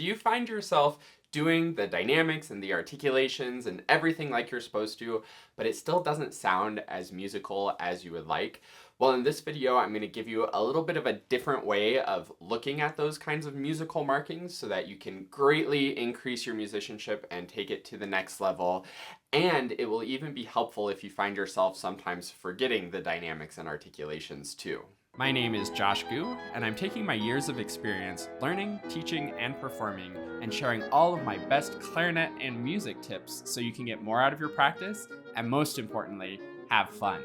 Do you find yourself doing the dynamics and the articulations and everything like you're supposed to, but it still doesn't sound as musical as you would like? Well, in this video, I'm going to give you a little bit of a different way of looking at those kinds of musical markings so that you can greatly increase your musicianship and take it to the next level. And it will even be helpful if you find yourself sometimes forgetting the dynamics and articulations too. My name is Josh Gu, and I'm taking my years of experience learning, teaching, and performing, and sharing all of my best clarinet and music tips so you can get more out of your practice, and most importantly, have fun.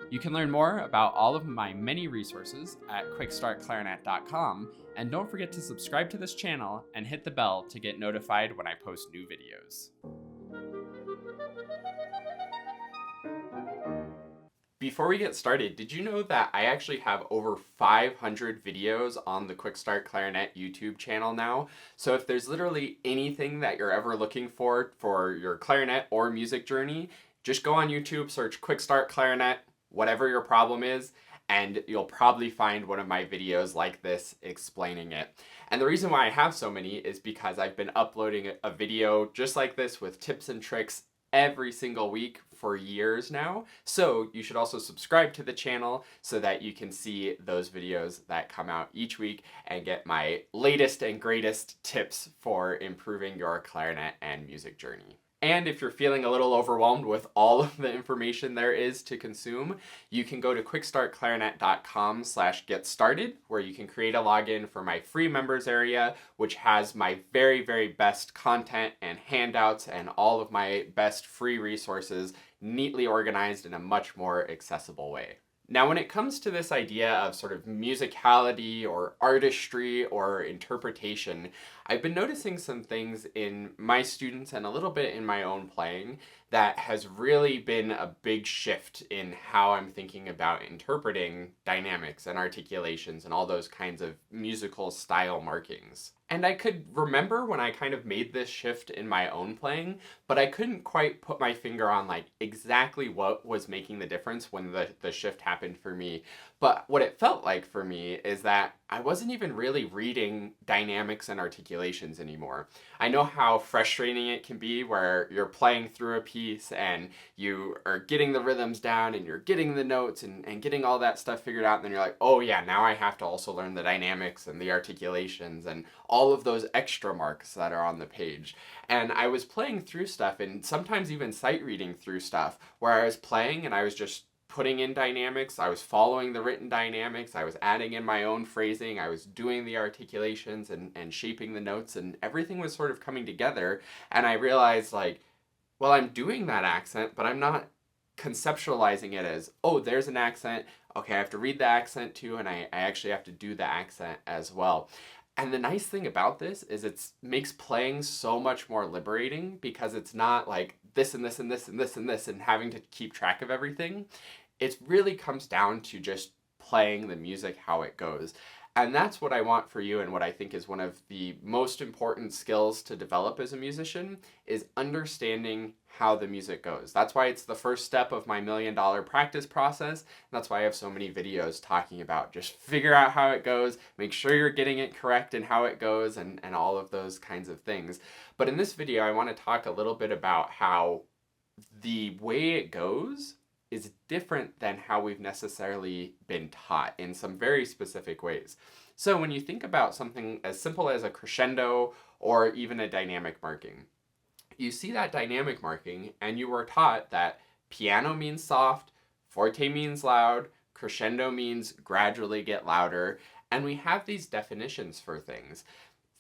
You can learn more about all of my many resources at QuickStartClarinet.com, and don't forget to subscribe to this channel and hit the bell to get notified when I post new videos. Before we get started, did you know that I actually have over 500 videos on the QuickStart Clarinet YouTube channel now? So if there's literally anything that you're ever looking for your clarinet or music journey, just go on YouTube, search QuickStart Clarinet, whatever your problem is, and you'll probably find one of my videos like this explaining it. And the reason why I have so many is because I've been uploading a video just like this with tips and tricks every single week for years now. So you should also subscribe to the channel so that you can see those videos that come out each week and get my latest and greatest tips for improving your clarinet and music journey. And if you're feeling a little overwhelmed with all of the information there is to consume, you can go to quickstartclarinet.com/getstarted, where you can create a login for my free members area, which has my very, very best content and handouts and all of my best free resources neatly organized in a much more accessible way. Now, when it comes to this idea of sort of musicality or artistry or interpretation, I've been noticing some things in my students and a little bit in my own playing that has really been a big shift in how I'm thinking about interpreting dynamics and articulations and all those kinds of musical style markings. And I could remember when I kind of made this shift in my own playing, but I couldn't quite put my finger on like exactly what was making the difference when the shift happened for me. But what it felt like for me is that I wasn't even really reading dynamics and articulations anymore. I know how frustrating it can be where you're playing through a piece and you are getting the rhythms down and you're getting the notes and getting all that stuff figured out, and then you're like, oh yeah, now I have to also learn the dynamics and the articulations and all of those extra marks that are on the page. And I was playing through stuff and sometimes even sight reading through stuff where I was playing and I was just putting in dynamics, I was following the written dynamics, I was adding in my own phrasing, I was doing the articulations and shaping the notes, and everything was sort of coming together. And I realized, like, well, I'm doing that accent, but I'm not conceptualizing it as, oh, there's an accent, okay, I have to read the accent too, and I actually have to do the accent as well. And the nice thing about this is it makes playing so much more liberating because it's not like this and this and this and this and this and having to keep track of everything. It really comes down to just playing the music how it goes. And that's what I want for you, and what I think is one of the most important skills to develop as a musician is understanding how the music goes. That's why it's the first step of my $1 million practice process. And that's why I have so many videos talking about just figure out how it goes, make sure you're getting it correct and how it goes, and all of those kinds of things. But in this video, I want to talk a little bit about how the way it goes is different than how we've necessarily been taught in some very specific ways. So when you think about something as simple as a crescendo or even a dynamic marking, you see that dynamic marking and you were taught that piano means soft, forte means loud, crescendo means gradually get louder, and we have these definitions for things.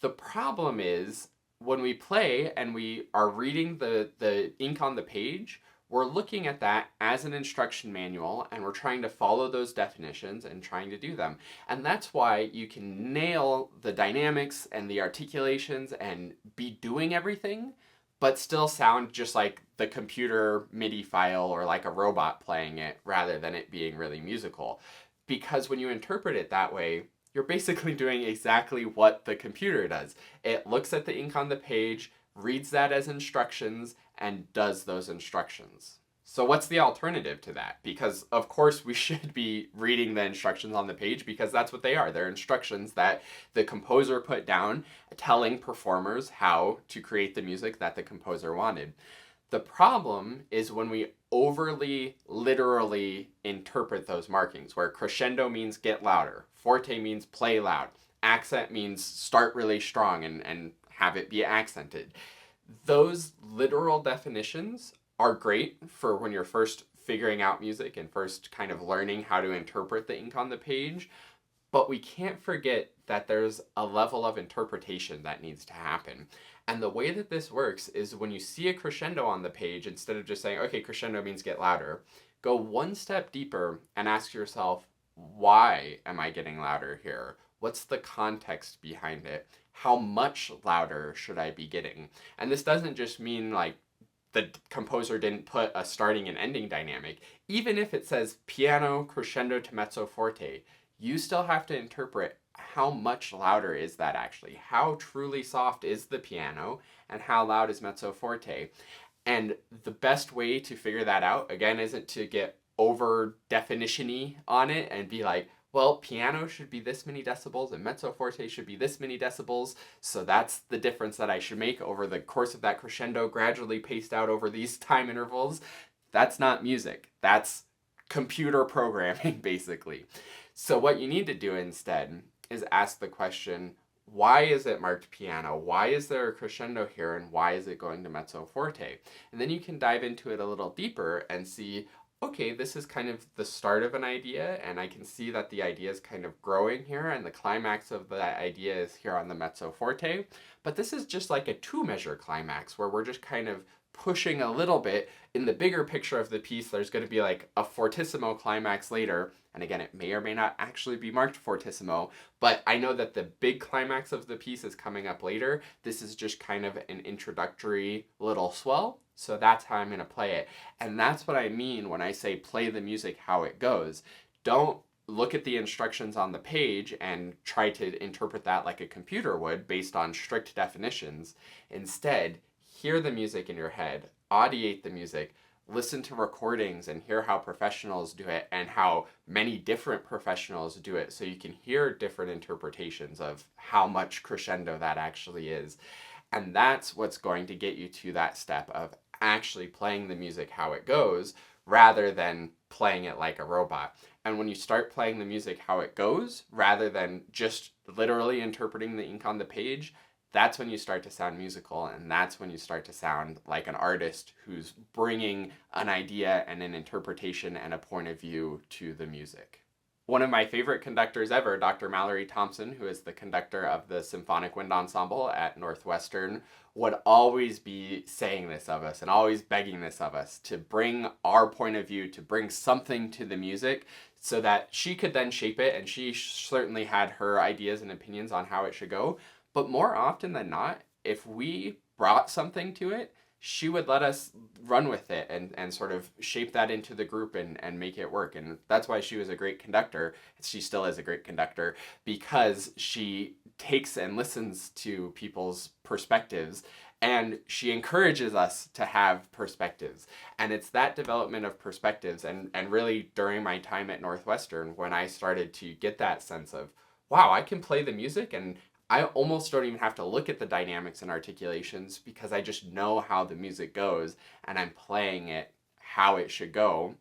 The problem is when we play and we are reading the ink on the page, we're looking at that as an instruction manual and we're trying to follow those definitions and trying to do them. And that's why you can nail the dynamics and the articulations and be doing everything, but still sound just like the computer MIDI file or like a robot playing it rather than it being really musical. Because when you interpret it that way, you're basically doing exactly what the computer does. It looks at the ink on the page, reads that as instructions, and does those instructions. So what's the alternative to that? Because of course we should be reading the instructions on the page because that's what they are. They're instructions that the composer put down telling performers how to create the music that the composer wanted. The problem is when we overly literally interpret those markings, where crescendo means get louder, forte means play loud, accent means start really strong and have it be accented. Those literal definitions are great for when you're first figuring out music and first kind of learning how to interpret the ink on the page. But we can't forget that there's a level of interpretation that needs to happen. And the way that this works is when you see a crescendo on the page, instead of just saying, okay, crescendo means get louder, go one step deeper and ask yourself, why am I getting louder here? What's the context behind it? How much louder should I be getting? And this doesn't just mean like the composer didn't put a starting and ending dynamic. Even if it says piano, crescendo to mezzo forte, you still have to interpret how much louder is that actually? How truly soft is the piano and how loud is mezzo forte? And the best way to figure that out, again, isn't to get over definition-y on it and be like, well, piano should be this many decibels and mezzo forte should be this many decibels, so that's the difference that I should make over the course of that crescendo, gradually paced out over these time intervals. That's not music. That's computer programming, basically. So what you need to do instead is ask the question, why is it marked piano? Why is there a crescendo here? And why is it going to mezzo forte? And then you can dive into it a little deeper and see, okay, this is kind of the start of an idea, and I can see that the idea is kind of growing here, and the climax of the idea is here on the mezzo forte. But this is just like a 2-measure climax where we're just kind of pushing a little bit. In the bigger picture of the piece, there's going to be like a fortissimo climax later. And again, it may or may not actually be marked fortissimo, but I know that the big climax of the piece is coming up later. This is just kind of an introductory little swell. So that's how I'm going to play it. And that's what I mean when I say play the music how it goes. Don't look at the instructions on the page and try to interpret that like a computer would based on strict definitions. Instead, hear the music in your head, audiate the music, listen to recordings and hear how professionals do it and how many different professionals do it so you can hear different interpretations of how much crescendo that actually is. And that's what's going to get you to that step of actually playing the music how it goes rather than playing it like a robot. And when you start playing the music how it goes rather than just literally interpreting the ink on the page, that's when you start to sound musical, and that's when you start to sound like an artist who's bringing an idea and an interpretation and a point of view to the music. One of my favorite conductors ever, Dr. Mallory Thompson, who is the conductor of the Symphonic Wind Ensemble at Northwestern, would always be saying this of us and always begging this of us to bring our point of view, to bring something to the music so that she could then shape it, and she certainly had her ideas and opinions on how it should go. But more often than not, if we brought something to it, she would let us run with it and sort of shape that into the group and make it work. And that's why she was a great conductor. She still is a great conductor because she takes and listens to people's perspectives and she encourages us to have perspectives. And it's that development of perspectives and really during my time at Northwestern when I started to get that sense of, wow, I can play the music and I almost don't even have to look at the dynamics and articulations because I just know how the music goes and I'm playing it how it should go.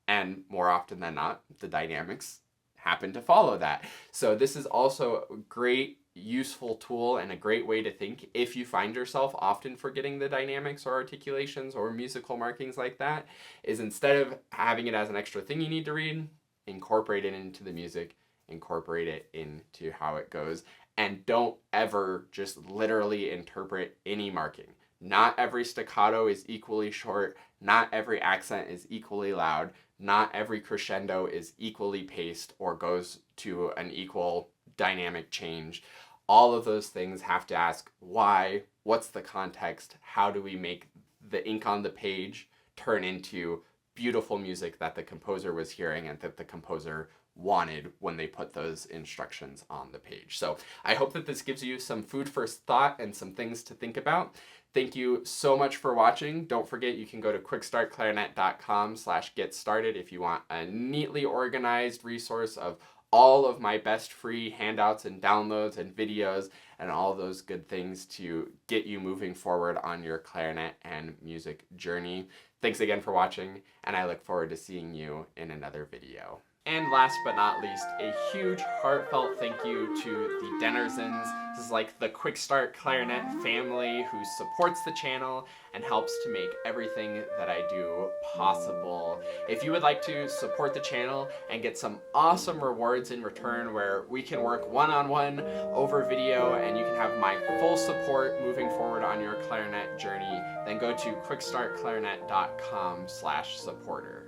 And more often than not, the dynamics happen to follow that. So this is also a great, useful tool and a great way to think if you find yourself often forgetting the dynamics or articulations or musical markings like that, is instead of having it as an extra thing you need to read, incorporate it into the music, incorporate it into how it goes. And don't ever just literally interpret any marking. Not every staccato is equally short. Not every accent is equally loud. Not every crescendo is equally paced or goes to an equal dynamic change. All of those things have to ask why, what's the context, how do we make the ink on the page turn into beautiful music that the composer was hearing and that the composer wanted when they put those instructions on the page. So I hope that this gives you some food for thought and some things to think about. Thank you so much for watching. Don't forget you can go to quickstartclarinet.com/get started if you want a neatly organized resource of all of my best free handouts and downloads and videos and all those good things to get you moving forward on your clarinet and music journey. Thanks again for watching, and I look forward to seeing you in another video. And last but not least, a huge heartfelt thank you to the Dennersons. This is like the QuickStart Clarinet family who supports the channel and helps to make everything that I do possible. If you would like to support the channel and get some awesome rewards in return where we can work one-on-one over video and you can have my full support moving forward on your clarinet journey, then go to quickstartclarinet.com/supporter.